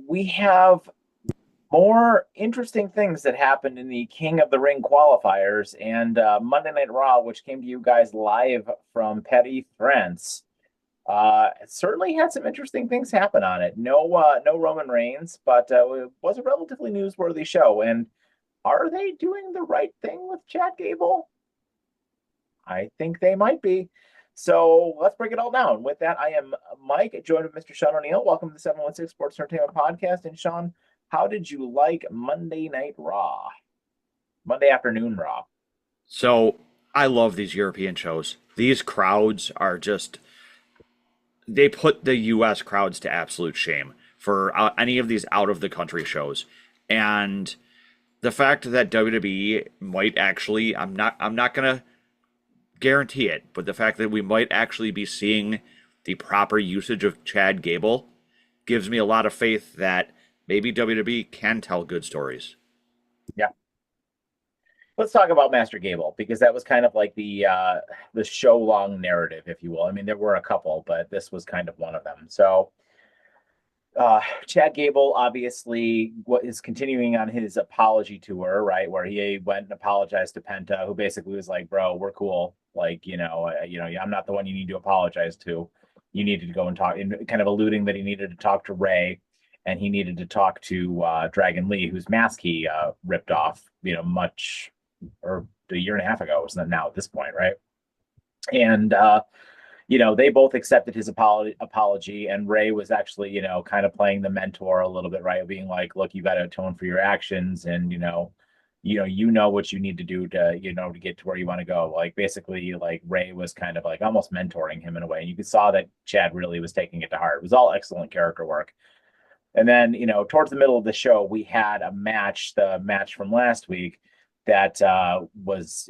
we have more interesting things that happened in the King of the Ring qualifiers and Monday Night Raw, which came to you guys live from Petty, France. It certainly had some interesting things happen on it. No Roman Reigns, but it was a relatively newsworthy show. And are they doing the right thing with Chad Gable? I think they might be. So let's break it all down. With that, I am Mike, joined with Mr. Sean O'Neill. Welcome to the 716 Sports Entertainment Podcast. And Sean, how did you like Monday Night Raw? Monday afternoon Raw. So I love these European shows. These crowds are just, they put the US crowds to absolute shame for any of these out of the country shows. And the fact that WWE might actually, I'm not going to guarantee it, but the fact that we might actually be seeing the proper usage of Chad Gable gives me a lot of faith that maybe WWE can tell good stories. Yeah. Let's talk about Master Gable, because that was kind of like the show long narrative, if you will. I mean, there were a couple, but this was kind of one of them. So Chad Gable obviously is continuing on his apology tour, right? Where he went and apologized to Penta, who basically was like, "Bro, we're cool. Like, I'm not the one you need to apologize to. You needed to go and talk," and kind of alluding that he needed to talk to Rey, and he needed to talk to Dragon Lee, whose mask he ripped off, much or a year and a half ago, isn't it now at this point, right? And they both accepted his apology, and Rey was actually, kind of playing the mentor a little bit, right? Being like, "Look, you got to atone for your actions, and you know what you need to do to get to where you want to go." Like, basically, like, Rey was kind of like almost mentoring him in a way, and you saw that Chad really was taking it to heart. It was all excellent character work. And then, towards the middle of the show, we had the match from last week that was,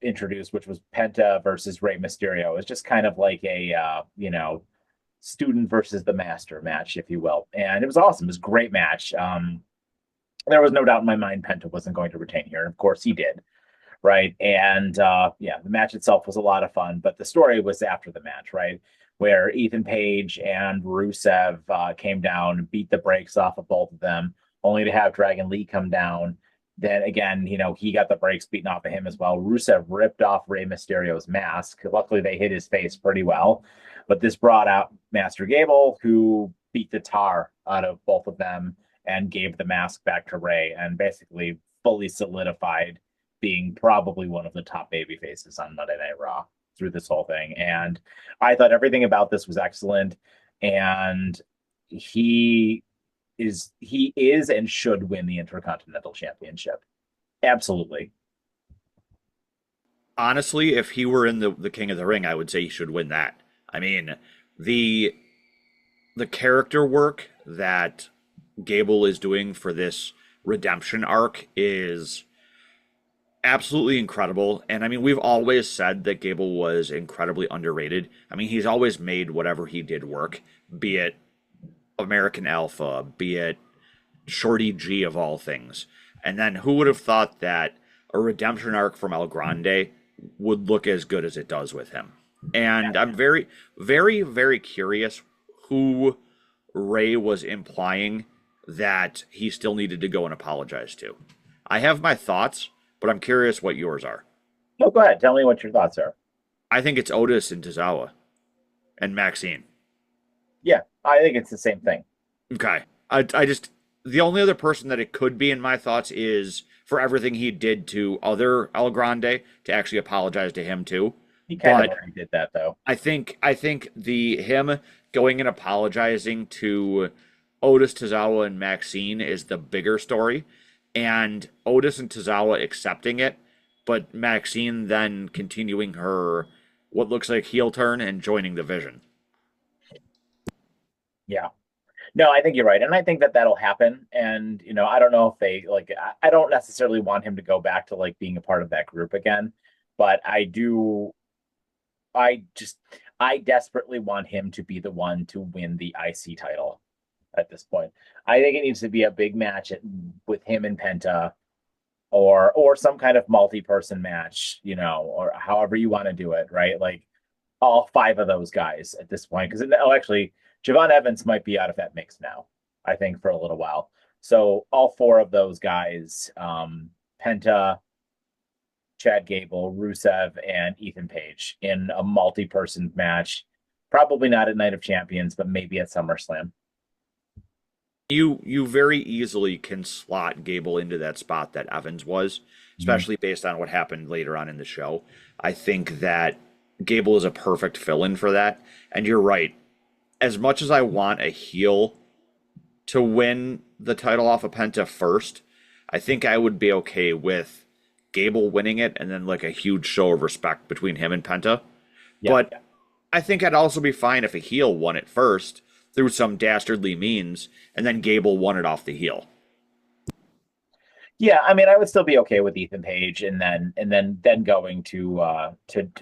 introduced, which was Penta versus Rey Mysterio. It was just kind of like a, student versus the master match, if you will. And it was awesome. It was a great match. There was no doubt in my mind Penta wasn't going to retain here. And of course he did. Right. And the match itself was a lot of fun, but the story was after the match, right? Where Ethan Page and Rusev came down, beat the brakes off of both of them, only to have Dragon Lee come down. Then again, he got the brakes beaten off of him as well. Rusev ripped off Rey Mysterio's mask. Luckily, they hit his face pretty well. But this brought out Master Gable, who beat the tar out of both of them and gave the mask back to Rey, and basically fully solidified being probably one of the top baby faces on Monday Night Raw through this whole thing. And I thought everything about this was excellent. And he is and should win the Intercontinental Championship. Absolutely. Honestly, if he were in the King of the Ring, I would say he should win that. I mean, the character work that Gable is doing for this redemption arc is absolutely incredible. And I mean, we've always said that Gable was incredibly underrated. I mean, he's always made whatever he did work, be it American Alpha, be it Shorty G of all things. And then who would have thought that a redemption arc from El Grande would look as good as it does with him? And I'm very, very, very curious who Rey was implying that he still needed to go and apologize to. I have my thoughts, but I'm curious what yours are. No, go ahead. Tell me what your thoughts are. I think it's Otis and Tozawa and Maxine. Yeah, I think it's the same thing. Okay. I just, the only other person that it could be in my thoughts is for everything he did to other El Grande to actually apologize to him too. He kind of already did that though. I think the him going and apologizing to Otis, Tozawa, and Maxine is the bigger story. And Otis and Tozawa accepting it, but Maxine then continuing her what looks like heel turn and joining the Vision. Yeah. No, I think you're right. And I think that that'll happen. And, I don't know if they I don't necessarily want him to go back to like being a part of that group again, but I desperately want him to be the one to win the IC title at this point. I think it needs to be a big match with him and Penta, or some kind of multi-person match, or however you want to do it, right? Like all five of those guys at this point, because actually Javon Evans might be out of that mix now. I think, for a little while. So all four of those guys, Penta, Chad Gable, Rusev, and Ethan Page in a multi-person match. Probably not at Night of Champions, but maybe at SummerSlam. You very easily can slot Gable into that spot that Evans was, Mhm. especially based on what happened later on in the show. I think that Gable is a perfect fill-in for that. And you're right. As much as I want a heel to win the title off of Penta first, I think I would be okay with Gable winning it and then like a huge show of respect between him and Penta. Yeah, But yeah. I think I'd also be fine if a heel won it first through some dastardly means, and then Gable won it off the heel. Yeah, I mean, I would still be okay with Ethan Page, and then going to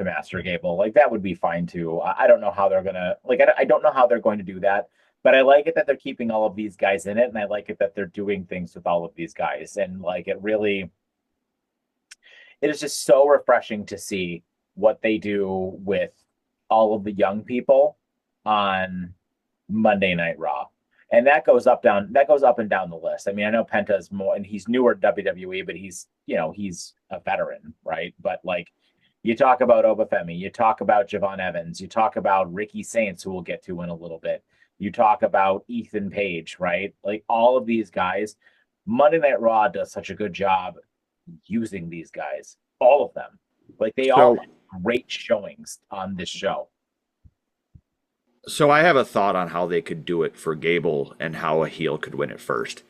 Master Gable. Like that would be fine too. I don't know how they're gonna like. I don't know how they're going to do that, but I like it that they're keeping all of these guys in it, and I like it that they're doing things with all of these guys, and like it is just so refreshing to see what they do with all of the young people on Monday Night Raw. And that goes up and down the list. I mean, I know Penta's more and he's newer to WWE, but he's a veteran, right? But like you talk about Obafemi, you talk about Javon Evans, you talk about Ricky Saints, who we'll get to in a little bit. You talk about Ethan Page, right? Like all of these guys, Monday Night Raw does such a good job using these guys, all of them. Like they all So, have great showings on this show. so I have a thought on how they could do it for Gable and how a heel could win it first.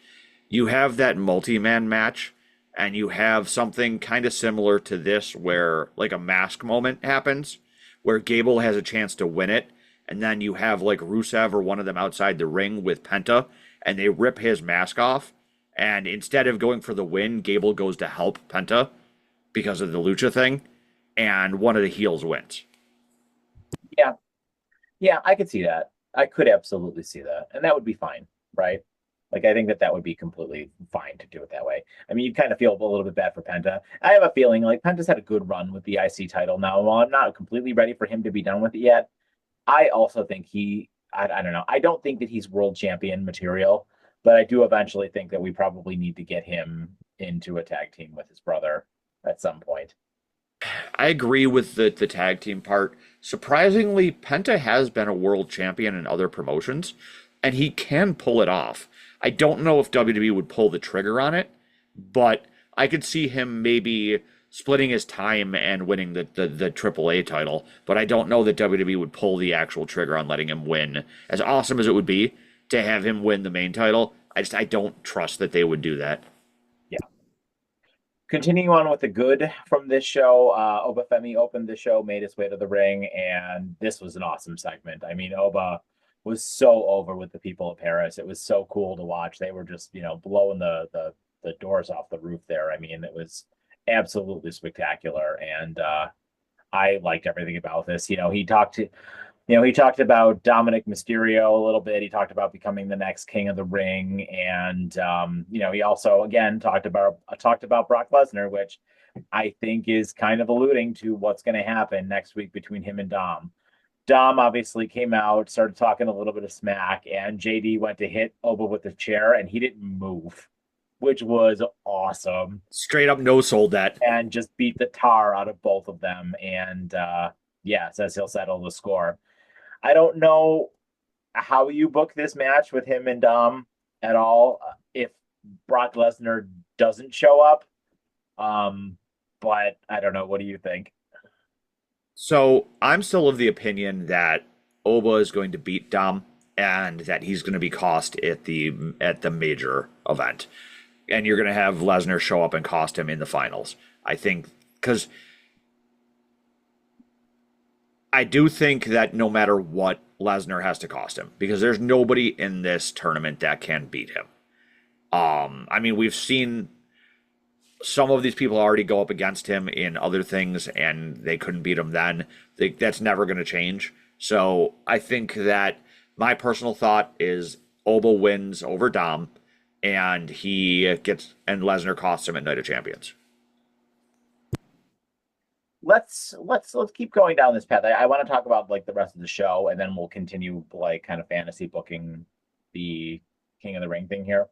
You have that multi-man match, and you have something kind of similar to this where like a mask moment happens, where Gable has a chance to win it, and then you have like Rusev or one of them outside the ring with Penta, and they rip his mask off, and instead of going for the win, Gable goes to help Penta because of the lucha thing, and one of the heels wins. Yeah, yeah, I could see that. I could absolutely see that, and that would be fine, right? Like I think that that would be completely fine to do it that way. I mean, you kind of feel a little bit bad for Penta. I have a feeling like Penta's had a good run with the IC title now. While I'm not completely ready for him to be done with it yet, I also think I don't know. I don't think that he's world champion material, but I do eventually think that we probably need to get him into a tag team with his brother at some point. I agree with the tag team part. Surprisingly, Penta has been a world champion in other promotions, and he can pull it off. I don't know if WWE would pull the trigger on it, but I could see him maybe splitting his time and winning the AAA title. But I don't know that WWE would pull the actual trigger on letting him win. As awesome as it would be to have him win the main title, I don't trust that they would do that. Yeah. Continuing on with the good from this show, Obafemi opened the show, made his way to the ring, and this was an awesome segment. I mean, Oba was so over with the people of Paris. It was so cool to watch. They were just, blowing the doors off the roof there. I mean, it was absolutely spectacular, and I liked everything about this. He talked about Dominic Mysterio a little bit. He talked about becoming the next King of the Ring, and he also again talked about Brock Lesnar, which I think is kind of alluding to what's going to happen next week between him and Dom. Dom obviously came out, started talking a little bit of smack, and JD went to hit Oba with the chair, and he didn't move, which was awesome, Straight up no sold that. and just beat the tar out of both of them. And yeah, says he'll settle the score. I don't know how you book this match with him and Dom at all if Brock Lesnar doesn't show up. Um, but I don't know. What do you think? So I'm still of the opinion that Oba is going to beat Dom and that he's going to be cost at the major event. And you're going to have Lesnar show up and cost him in the finals. I think because I do think that no matter what, Lesnar has to cost him because there's nobody in this tournament that can beat him. I mean, we've seen some of these people already go up against him in other things and they couldn't beat him then. That's never going to change. So I think that my personal thought is Oba wins over Dom and Lesnar costs him at Night of Champions. Let's keep going down this path. I want to talk about like the rest of the show, and then we'll continue like kind of fantasy booking the King of the Ring thing here.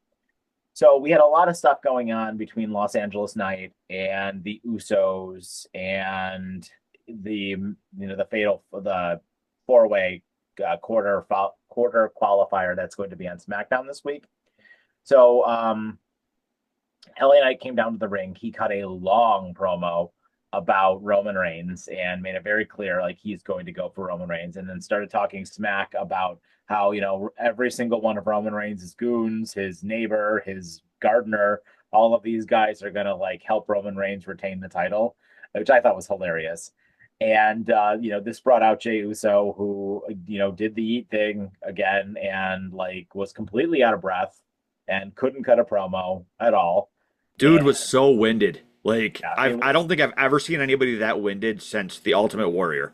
So we had a lot of stuff going on between Los Angeles Night and the Usos and the fatal the four-way quarter qualifier that's going to be on SmackDown this week. So LA Knight came down to the ring. He cut a long promo about Roman Reigns and made it very clear like he's going to go for Roman Reigns, and then started talking smack about how, every single one of Roman Reigns' goons, his neighbor, his gardener, all of these guys are going to like help Roman Reigns retain the title, which I thought was hilarious. And this brought out Jey Uso, who did the eat thing again and like was completely out of breath and couldn't cut a promo at all. Dude And was so winded. Like yeah, I don't think I've ever seen anybody that winded since the Ultimate Warrior.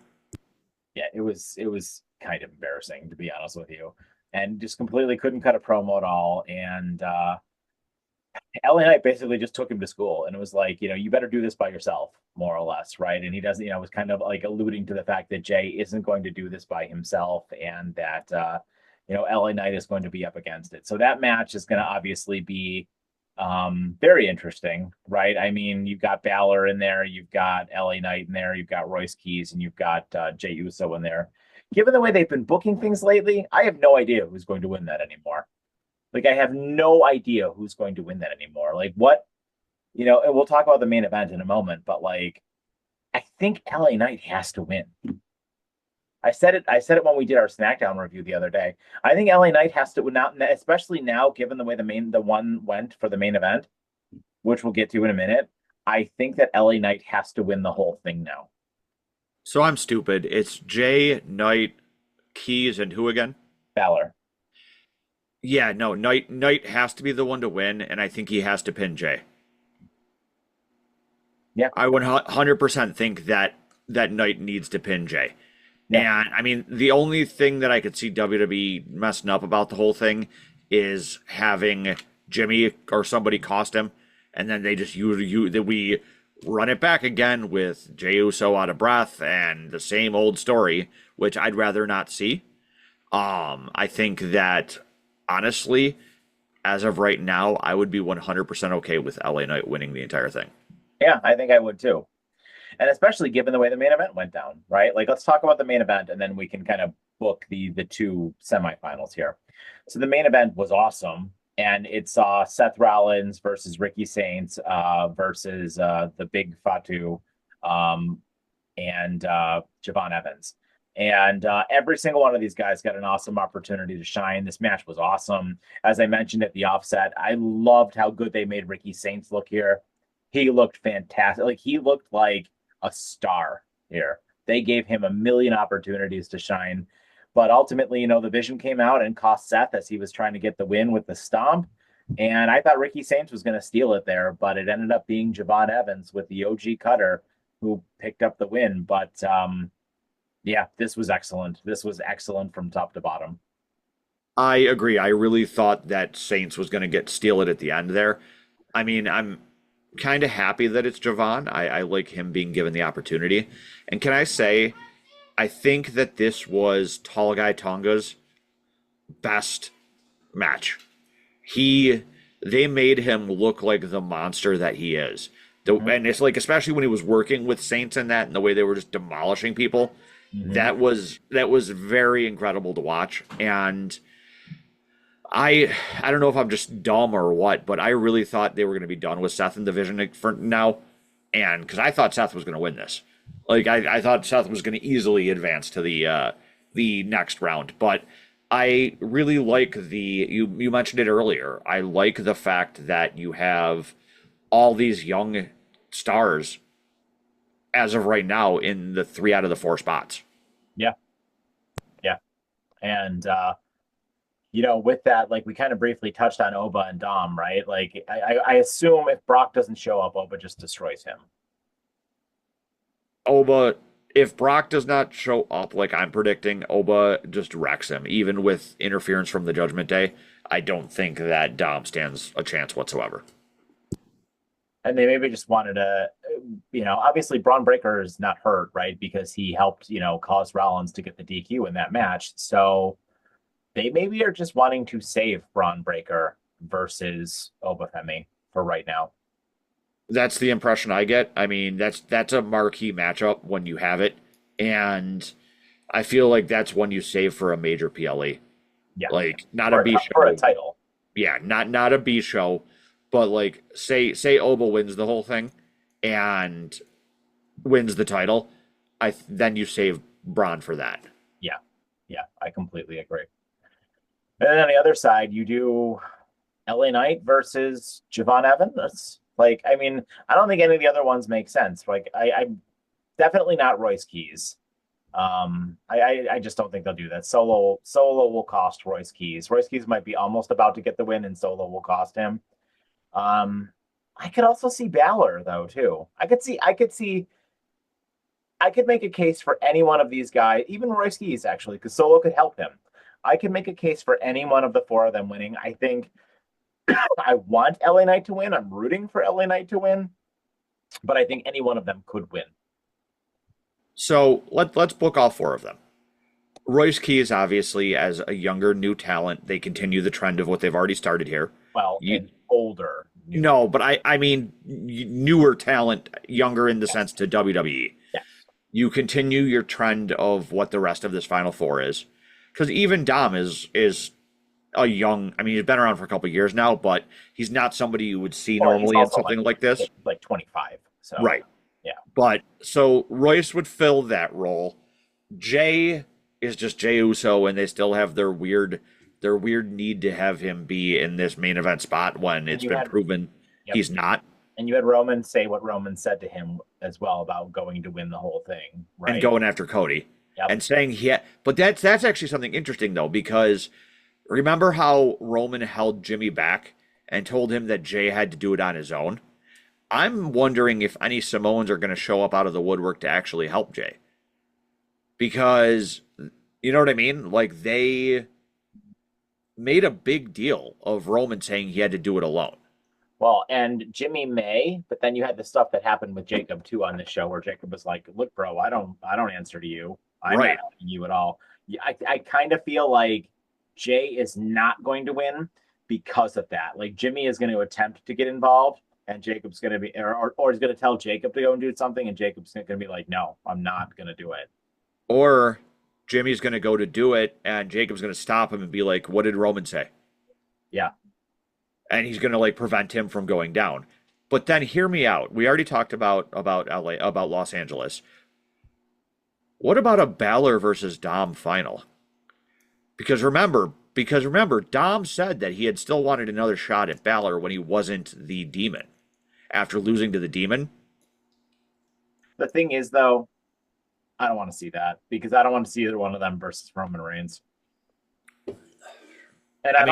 yeah, it was kind of embarrassing, to be honest with you, and just completely couldn't cut a promo at all. And LA Knight basically just took him to school, and it was like, you better do this by yourself, more or less, right? And he doesn't, was kind of like alluding to the fact that Jay isn't going to do this by himself, and that LA Knight is going to be up against it. So that match is going to obviously be very interesting, right? I mean, you've got Balor in there, you've got LA Knight in there, you've got Royce Keys, and you've got Jey Uso in there. Given the way they've been booking things lately, I have no idea who's going to win that anymore. Like, I have no idea who's going to win that anymore. Like, what, and we'll talk about the main event in a moment, but like, I think LA Knight has to win. I said it when we did our SmackDown review the other day. I think LA Knight has to win now, especially now, given the way the one went for the main event, which we'll get to in a minute. I think that LA Knight has to win the whole thing now. So I'm stupid. It's Jay, Knight, Keys, and who again? Balor. Yeah, no, Knight has to be the one to win, and I think he has to pin Jay. Yeah. I 100% think that Knight needs to pin Jay. Yeah. And I mean, the only thing that I could see WWE messing up about the whole thing is having Jimmy or somebody cost him, and then they just that we run it back again with Jey Uso out of breath and the same old story, which I'd rather not see. I think that honestly, as of right now, I would be 100% okay with LA Knight winning the entire thing. Yeah, I think I would too. And especially given the way the main event went down, right? Like, let's talk about the main event, and then we can kind of book the two semifinals here. So the main event was awesome, and it saw Seth Rollins versus Ricky Saints versus the Big Fatu and Javon Evans. And every single one of these guys got an awesome opportunity to shine. This match was awesome. As I mentioned at the offset, I loved how good they made Ricky Saints look here. He looked fantastic. Like, he looked like a star here. They gave him a million opportunities to shine. But ultimately, the vision came out and cost Seth as he was trying to get the win with the stomp. And I thought Ricky Saints was going to steal it there, but it ended up being Javon Evans with the OG cutter who picked up the win. But yeah, this was excellent. This was excellent from top to bottom. I agree. I really thought that Saints was going to steal it at the end there. I mean, I'm kind of happy that it's Javon. I like him being given the opportunity. And can I say, I think that this was Tall Guy Tonga's best match. They made him look like the monster that he is. And it's like, especially when he was working with Saints and that, and the way they were just demolishing people, that was very incredible to watch. And I don't know if I'm just dumb or what, but I really thought they were going to be done with Seth in the division for now, and because I thought Seth was going to win this, like I thought Seth was going to easily advance to the next round. But I really like you mentioned it earlier. I like the fact that you have all these young stars as of right now in the 3 out of the 4 spots. Yeah, yeah, and with that, like, we kind of briefly touched on Oba and Dom, right? Like, I assume if Brock doesn't show up, Oba just destroys him. Oba, if Brock does not show up like I'm predicting, Oba just wrecks him. Even with interference from the Judgment Day, I don't think that Dom stands a chance whatsoever. And they maybe just wanted to, obviously Braun Breaker is not hurt, right? Because he helped, cause Rollins to get the DQ in that match. So They maybe are just wanting to save Braun Breaker versus Obafemi for right now. That's the impression I get. I mean, that's a marquee matchup when you have it, and I feel like that's one you save for a major PLE, Yeah, like not a B for a show. title. Yeah, not a B show, but like say Oba wins the whole thing and wins the title, then you save Braun for that. Yeah, yeah, I completely agree. And then on the other side, you do LA Knight versus Javon Evans. That's like, I mean, I don't think any of the other ones make sense. Like, I'm definitely not Royce Keys. I just don't think they'll do that. Solo will cost Royce Keys. Royce Keys might be almost about to get the win, and Solo will cost him. Um, I could also see Balor though too. I could make a case for any one of these guys, even Royce Keys actually, because Solo could help him. I could make a case for any one of the four of them winning. I think I want LA Knight to win. I'm rooting for LA Knight to win, but I think any one of them could win. So let's book all four of them. Royce Keys, obviously, as a younger new talent, they continue the trend of what they've already started here. Well, and older. No, but I mean newer talent, younger in the sense to WWE. Yes. You continue your trend of what the rest of this Final Four is, because even Dom is a young. I mean, he's been around for a couple of years now, but he's not somebody you would see normally in something like this. Like 25. So right. Yeah. But so Royce would fill that role. Jay is just Jay Uso, and they still have their weird need to have him be in this main event spot when it's been proven he's not. And you had Roman say what Roman said to him as well about going to win the whole thing, right? And going after Cody. Yep. And saying but that's actually something interesting though, because remember how Roman held Jimmy back and told him that Jay had to do it on his own? I'm wondering if any Samoans are going to show up out of the woodwork to actually help Jay. Because, you know what I mean? Like, they made a big deal of Roman saying he had to do it alone. Well, and Jimmy may, but then you had the stuff that happened with Jacob too on the show where Jacob was like, "Look, bro, I don't answer to you. I'm not helping you at all." I kind of feel like Jay is not going to win because of that. Like Jimmy is going to attempt to get involved, and Jacob's going to be, or he's going to tell Jacob to go and do something, and Jacob's going to be like, "No, I'm not going to do it." Or Jimmy's going to go to do it, and Jacob's going to stop him and be like, "What did Roman say?" Yeah. And he's going to like prevent him from going down. But then hear me out. We already talked about LA, about Los Angeles. What about a Balor versus Dom final? Because remember, Dom said that he had still wanted another shot at Balor when he wasn't the Demon after losing to the Demon. The thing is, though, I don't want to see that because I don't want to see either one of them versus Roman Reigns. And I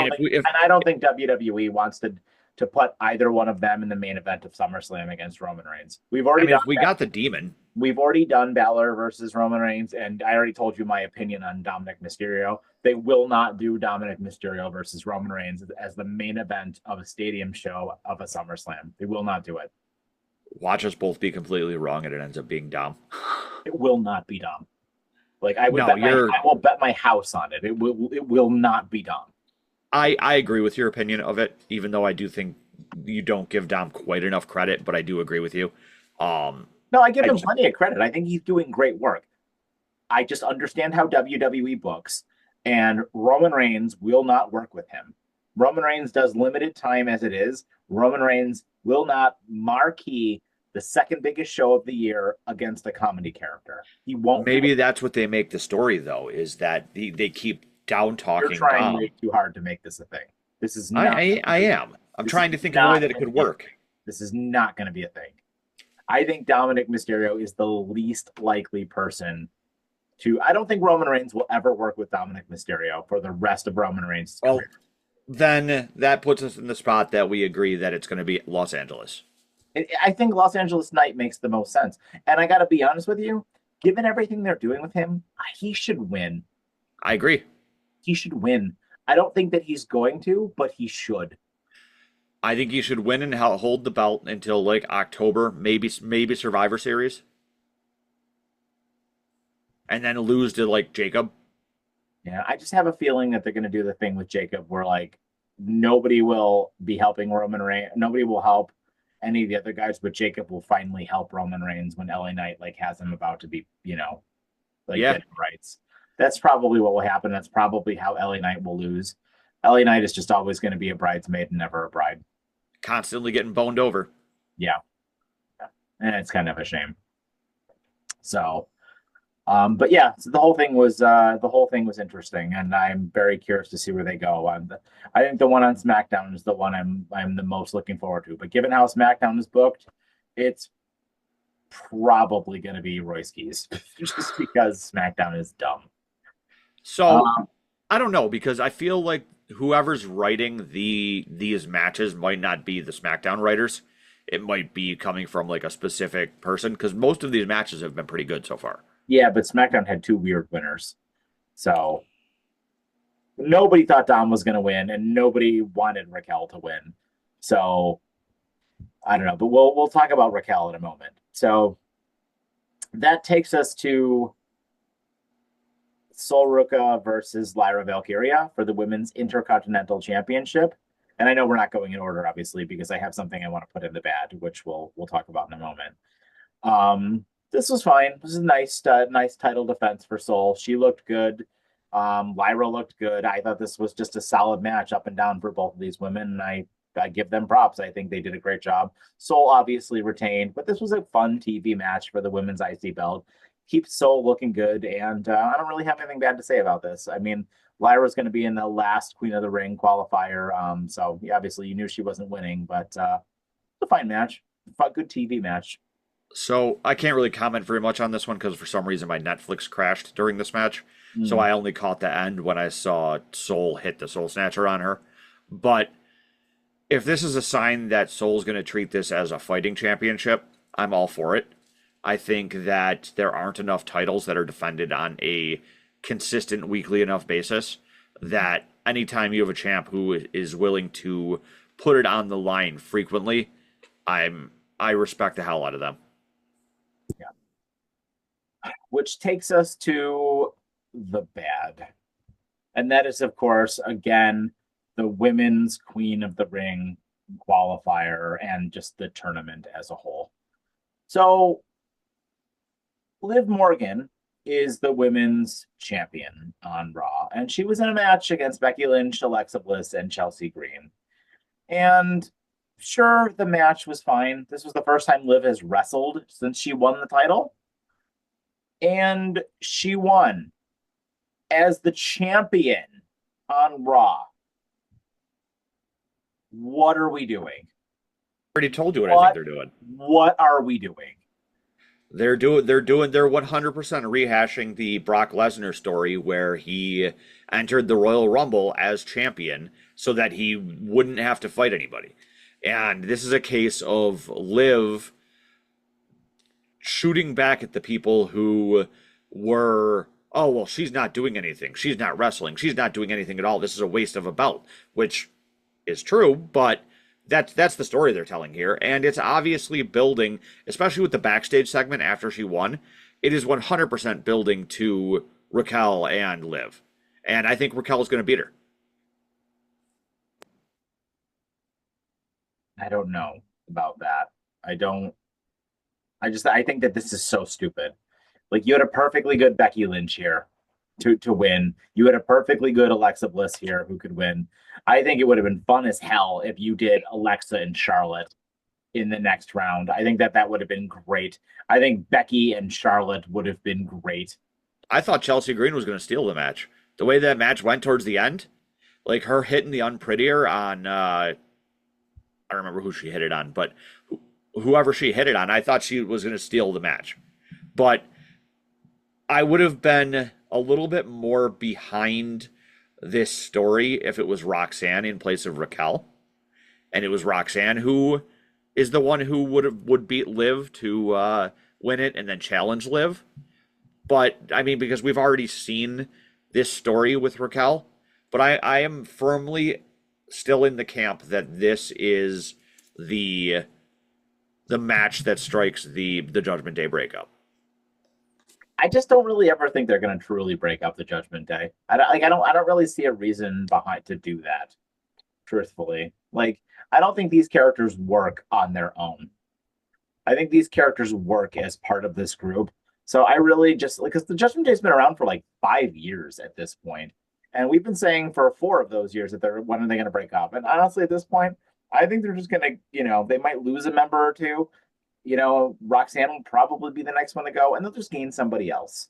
don't think WWE wants to put either one of them in the main event of SummerSlam against Roman Reigns. We got the Demon. We've already done Balor versus Roman Reigns, and I already told you my opinion on Dominic Mysterio. They will not do Dominic Mysterio versus Roman Reigns as the main event of a stadium show of a SummerSlam. They will not do it. Watch us both be completely wrong, and it ends up being Dom. It will not be Dom. Like I will bet my house on it. It will not be Dom. I agree with your opinion of it, even though I do think you don't give Dom quite enough credit, but I do agree with you. No, I give him plenty of credit. I think he's doing great work. I just understand how WWE books, and Roman Reigns will not work with him. Roman Reigns does limited time as it is. Roman Reigns will not marquee the second biggest show of the year against a comedy character. He won't. Maybe that's what they make the story, though, is that they keep down talking. You're trying way too hard to make this a thing. This is not. I am. I'm trying to think of a way that it could work. This is not going to be a thing. I think Dominic Mysterio is the least likely person to. I don't think Roman Reigns will ever work with Dominic Mysterio for the rest of Roman Reigns' career. Then that puts us in the spot that we agree that it's going to be Los Angeles. I think Los Angeles Night makes the most sense. And I got to be honest with you, given everything they're doing with him, he should win. I agree. He should win. I don't think that he's going to, but he should. I think he should win and hold the belt until like October, maybe Survivor Series. And then lose to like Jacob. Yeah, I just have a feeling that they're going to do the thing with Jacob where like nobody will be helping Roman Reigns. Nobody will help any of the other guys, but Jacob will finally help Roman Reigns when LA Knight like has him about to be, like Yeah, dead rights. That's probably what will happen. That's probably how LA Knight will lose. LA Knight is just always going to be a bridesmaid and never a bride. constantly getting boned over. Yeah. And it's kind of a shame. So, but yeah, so the whole thing was interesting, and I'm very curious to see where they go. I think the one on SmackDown is the one I'm the most looking forward to. But given how SmackDown is booked, it's probably going to be Royski's just because SmackDown is dumb. So Um, I don't know because I feel like whoever's writing these matches might not be the SmackDown writers. It might be coming from like a specific person because most of these matches have been pretty good so far. yeah, but SmackDown had two weird winners, so nobody thought Dom was going to win, and nobody wanted Raquel to win. So I don't know, but we'll talk about Raquel in a moment. So that takes us to Sol Ruca versus Lyra Valkyria for the Women's Intercontinental Championship. And I know we're not going in order, obviously, because I have something I want to put in the bad, which we'll talk about in a moment. This was fine. This is a nice title defense for Sol. She looked good. Lyra looked good. I thought this was just a solid match up and down for both of these women, and I give them props. I think they did a great job. Sol obviously retained, but this was a fun TV match for the women's IC belt. Keeps Sol looking good, and I don't really have anything bad to say about this. I mean, Lyra's going to be in the last Queen of the Ring qualifier, so yeah, obviously you knew she wasn't winning, but a fine match, a good TV match. So I can't really comment very much on this one because for some reason my Netflix crashed during this match. So Mm. I only caught the end when I saw Soul hit the Soul Snatcher on her. But if this is a sign that Soul's going to treat this as a fighting championship, I'm all for it. I think that there aren't enough titles that are defended on a consistent weekly enough basis that anytime you have a champ who is willing to put it on the line frequently, I respect the hell out of them. Yeah. Which takes us to the bad. And that is, of course, again, the women's Queen of the Ring qualifier and just the tournament as a whole. So, Liv Morgan is the women's champion on Raw, and she was in a match against Becky Lynch, Alexa Bliss, and Chelsea Green. And sure, the match was fine. This was the first time Liv has wrestled since she won the title, and she won as the champion on Raw. What are we doing? I already told you what I think they're doing. What are we doing? They're 100% rehashing the Brock Lesnar story where he entered the Royal Rumble as champion so that he wouldn't have to fight anybody. And this is a case of Liv shooting back at the people who were, oh, well, she's not doing anything. She's not wrestling. She's not doing anything at all. This is a waste of a belt, which is true, but that's the story they're telling here. And it's obviously building, especially with the backstage segment after she won, it is 100% building to Raquel and Liv. And I think Raquel is going to beat her. I don't know about that. I don't. I think that this is so stupid. Like you had a perfectly good Becky Lynch here to win. You had a perfectly good Alexa Bliss here who could win. I think it would have been fun as hell if you did Alexa and Charlotte in the next round. I think that would have been great. I think Becky and Charlotte would have been great. I thought Chelsea Green was going to steal the match. The way that match went towards the end, like her hitting the unprettier on, I don't remember who she hit it on, but whoever she hit it on, I thought she was going to steal the match. But I would have been a little bit more behind this story if it was Roxanne in place of Raquel. And it was Roxanne who is the one who would beat Liv to win it and then challenge Liv. But, I mean, because we've already seen this story with Raquel, but I am firmly still in the camp that this is the match that strikes the Judgment Day breakup. I just don't really ever think they're going to truly break up the Judgment Day. I don't really see a reason behind to do that. Truthfully, like I don't think these characters work on their own. I think these characters work as part of this group. So I really just like because the Judgment Day's been around for like 5 years at this point, and we've been saying for 4 of those years that they're when are they going to break up? And honestly, at this point, I think they're just going to, they might lose a member or two. Roxanne will probably be the next one to go, and they'll just gain somebody else.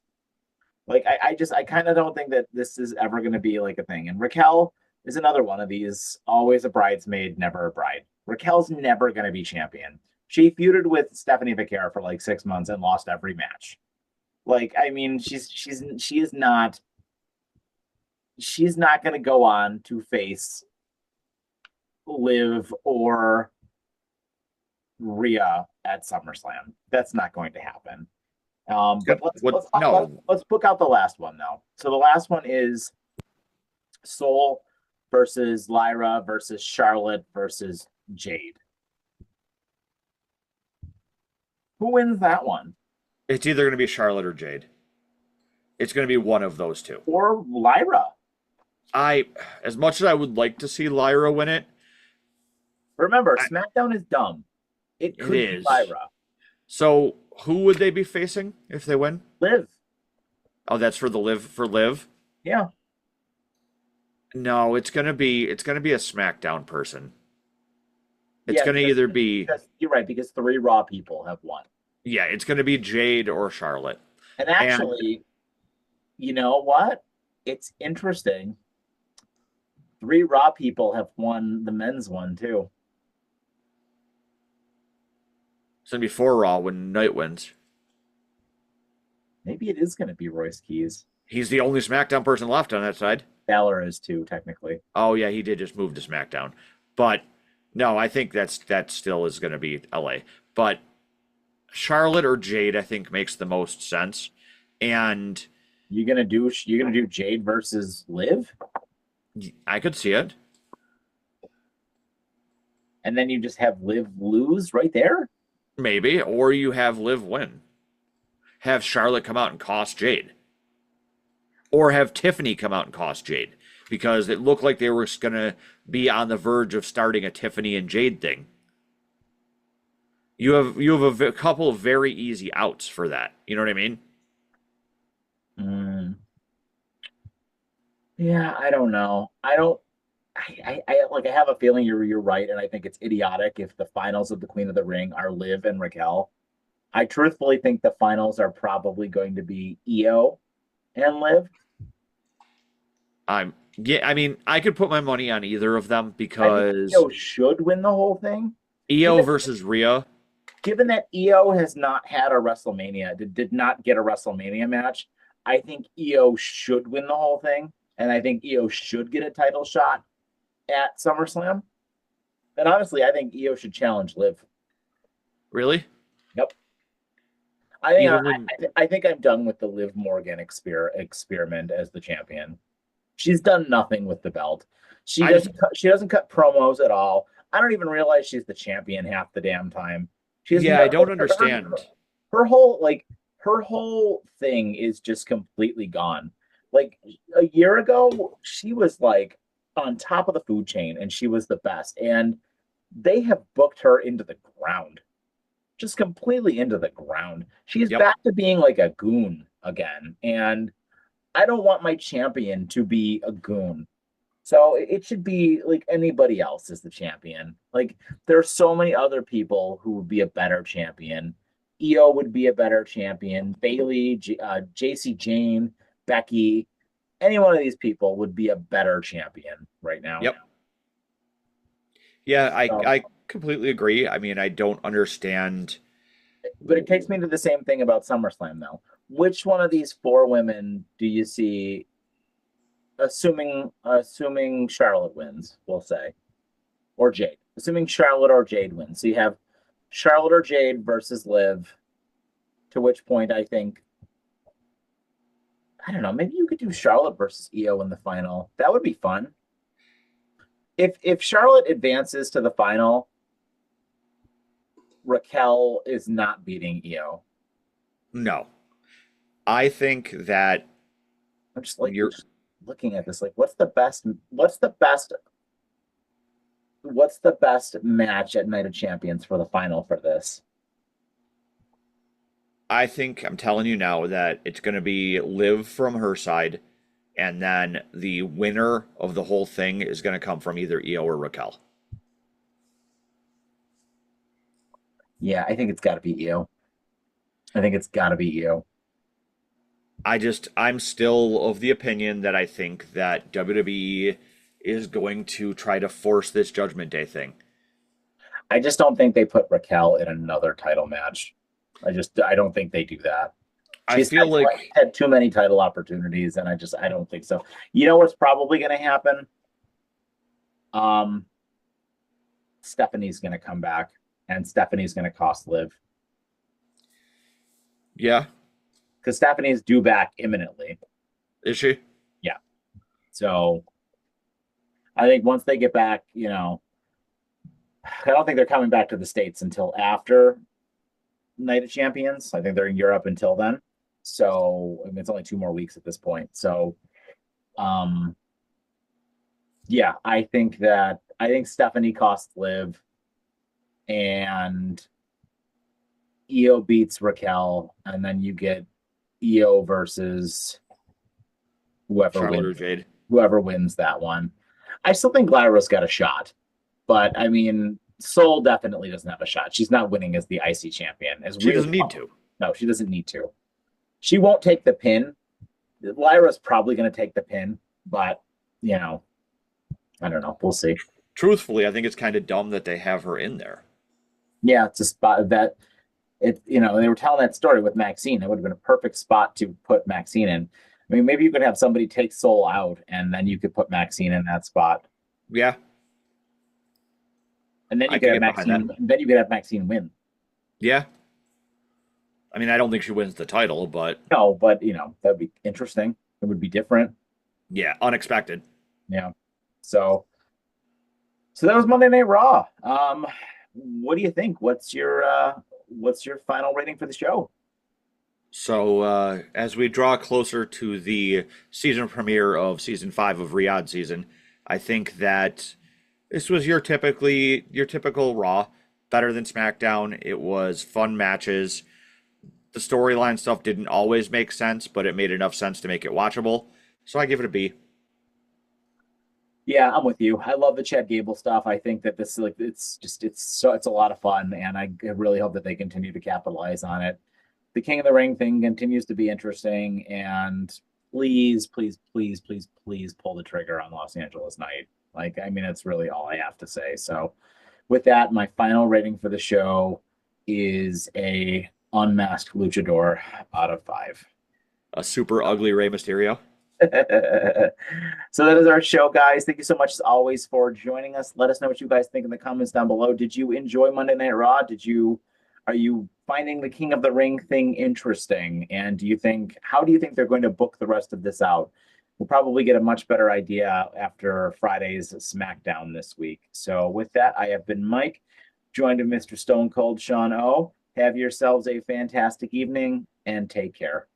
Like I kind of don't think that this is ever going to be like a thing. And Raquel is another one of these, always a bridesmaid, never a bride. Raquel's never going to be champion. She feuded with Stephanie Vaquer for like 6 months and lost every match. Like, I mean, she's not going to go on to face Liv or Rhea at SummerSlam. That's not going to happen. But let's book out the last one though. So the last one is Soul versus Lyra versus Charlotte versus Jade. Who wins that one? It's either going to be Charlotte or Jade. It's going to be one of those two. Or Lyra. As much as I would like to see Lyra win it. Remember, SmackDown is dumb. It could be Lyra. So who would they be facing if they win? Liv. Oh, that's for Liv? Yeah. No, it's gonna be a SmackDown person. It's gonna either be. You're right, because 3 Raw people have won. Yeah, it's gonna be Jade or Charlotte. And actually, you know what? It's interesting. 3 Raw people have won the men's one too. It's gonna be 4 Raw when Knight wins. Maybe it is gonna be Royce Keys. He's the only SmackDown person left on that side. Balor is too, technically. Oh yeah, he did just move to SmackDown. But no, I think that still is gonna be LA. But Charlotte or Jade, I think, makes the most sense. And you're gonna do Jade versus Liv? I could see it. And then you just have Liv lose right there? Maybe. Or you have Liv win. Have Charlotte come out and cost Jade. Or have Tiffany come out and cost Jade. Because it looked like they were going to be on the verge of starting a Tiffany and Jade thing. You have a couple of very easy outs for that. You know what I mean? Yeah, I don't know. I have a feeling you're right, and I think it's idiotic if the finals of the Queen of the Ring are Liv and Raquel. I truthfully think the finals are probably going to be Io and Liv. I mean, I could put my money on either of them because Io should win the whole thing. Io versus Rhea. Given that Io has not had a WrestleMania, did not get a WrestleMania match, I think Io should win the whole thing, and I think Io should get a title shot at SummerSlam. And honestly, I think Io should challenge Liv. Really? Yep. I think I'm done with the Liv Morgan experiment as the champion. She's done nothing with the belt. She doesn't cut promos at all. I don't even realize she's the champion half the damn time. I don't understand. Her whole thing is just completely gone. Like a year ago, she was like on top of the food chain and she was the best. And they have booked her into the ground. Just completely into the ground. She's back to being like a goon again. And I don't want my champion to be a goon. So it should be like anybody else is the champion. Like there are so many other people who would be a better champion. Io would be a better champion. Bailey, JC Jane, Becky, any one of these people would be a better champion right now. Yep. Yeah, I completely agree. I mean, I don't understand. But it takes me to the same thing about SummerSlam, though. Which one of these 4 women do you see, assuming Charlotte wins, we'll say, or Jade? Assuming Charlotte or Jade wins. So you have Charlotte or Jade versus Liv, to which point I think, I don't know, maybe you could do Charlotte versus Io in the final. That would be fun. If Charlotte advances to the final, Raquel is not beating Io. No. I think that I'm you're just looking at this. Like, what's the best match at Night of Champions for the final for this? I think I'm telling you now that it's going to be Liv from her side, and then the winner of the whole thing is going to come from either Io or Raquel. Yeah, I think it's got to be you. I think it's got to be you. I'm still of the opinion that I think that WWE is going to try to force this Judgment Day thing. I just don't think they put Raquel in another title match. I don't think they do that. I She's feel like had too many title opportunities, and I don't think so. You know what's probably going to happen? Um, Stephanie's going to come back, and Stephanie's going to cost Liv yeah, because Stephanie's due back imminently. is she? Yeah. So I think once they get back, I don't think they're coming back to the States until after Night of Champions. I think they're in Europe until then. So I mean, it's only 2 more weeks at this point. So, um, yeah, I think Stephanie costs Liv and Io beats Raquel, and then you get Io versus whoever Charlotte or wins Jade? whoever wins that one. I still think Lyra's got a shot, but I mean, Soul definitely doesn't have a shot. She's not winning as the IC champion. As She weird, doesn't need to. no, she doesn't need to. She won't take the pin. Lyra's probably going to take the pin, but I don't know. We'll see. Truthfully, I think it's kind of dumb that they have her in there. Yeah, it's a spot that they were telling that story with Maxine. It would have been a perfect spot to put Maxine in. I mean, maybe you could have somebody take Soul out, and then you could put Maxine in that spot, Yeah, and then I you could could have get behind that. Maxine. Then you could have Maxine win. Yeah. I mean, I don't think she wins the title, but No, but that'd be interesting. It would be different. yeah, unexpected. Yeah. So that was Monday Night Raw. What do you think? What's your final rating for the show? So, as we draw closer to the season premiere of season 5 of Riyadh season, I think that this was your typical Raw, better than SmackDown. It was fun matches. The storyline stuff didn't always make sense, but it made enough sense to make it watchable. So I give it a B. Yeah, I'm with you. I love the Chad Gable stuff. I think that this like it's a lot of fun, and I really hope that they continue to capitalize on it. The King of the Ring thing continues to be interesting, and please, please, please, please, please pull the trigger on Los Angeles Night. Like, I mean, it's really all I have to say. So, with that, my final rating for the show is a unmasked luchador out of 5. A super ugly Rey Mysterio. So that is our show, guys. Thank you so much as always for joining us. Let us know what you guys think in the comments down below. Did you enjoy Monday Night Raw? Are you finding the King of the Ring thing interesting? And how do you think they're going to book the rest of this out? We'll probably get a much better idea after Friday's SmackDown this week. So with that, I have been Mike, joined with Mr. Stone Cold Sean O. Have yourselves a fantastic evening and take care.